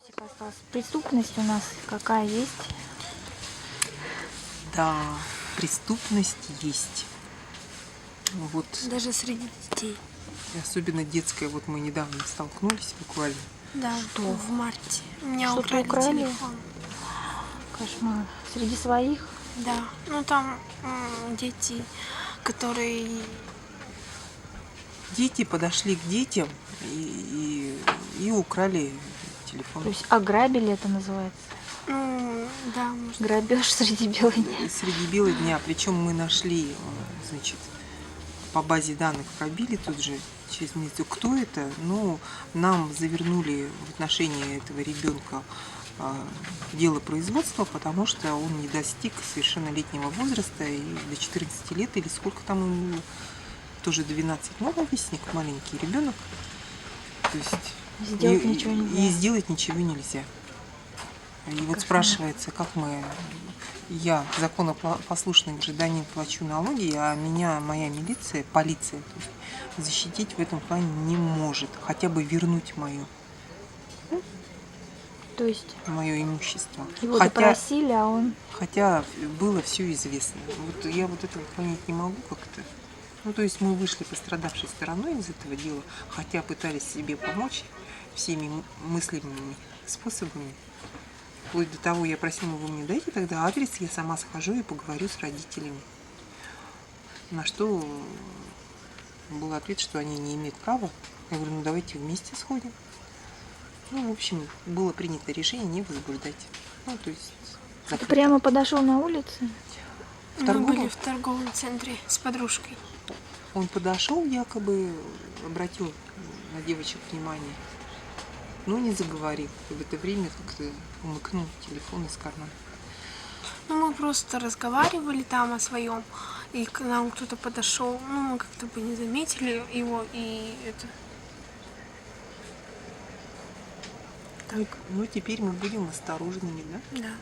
Вопросик остался. Преступность у нас какая есть? Да, преступность есть. Вот, Даже среди детей. и особенно детская. Вот мы недавно столкнулись буквально. Да, Что? в марте. У меня Что-то украли украли? телефон. Кошмар. Среди своих? Да. Ну там дети, которые... Дети подошли к детям и украли телефон. То есть ограбили это называется? Ну, да, может. Грабеж среди бела дня. Среди бела дня. Причем мы нашли, значит, по базе данных пробили тут же через месяц, кто это. Ну, нам завернули в отношении этого ребенка дело производства, потому что он не достиг совершеннолетнего возраста и до 14 лет, или сколько там ему, тоже 12, ну, ровесник, маленький ребенок. То есть Сделать ничего нельзя. И сделать ничего нельзя. И вот спрашивается, как я, законопослушный гражданин, плачу налоги, а меня моя милиция, полиция, то есть, защитить в этом плане не может, хотя бы вернуть То есть мое имущество. его допросили, а он... Хотя было все известно. Вот я вот этого понять не могу как-то. Ну, то есть мы вышли пострадавшей стороной из этого дела, хотя пытались себе помочь всеми мыслимыми способами. Вплоть до того, я просила, вы мне дайте тогда адрес, я сама схожу и поговорю с родителями. На что был ответ, что они не имеют права. Я говорю, ну давайте вместе сходим. Ну, в общем, было принято решение не возбуждать. Ну, то есть... Ты закрыто. прямо подошел на улице? Мы были в торговом центре с подружкой. Он подошел, якобы обратил на девочек внимание, но не заговорил. И в это время как-то умыкнул телефон из кармана. Ну, мы просто разговаривали там о своем, и к нам кто-то подошел. Ну, мы как-то бы не заметили его, и это... Так, ну теперь мы будем осторожными, да? Да.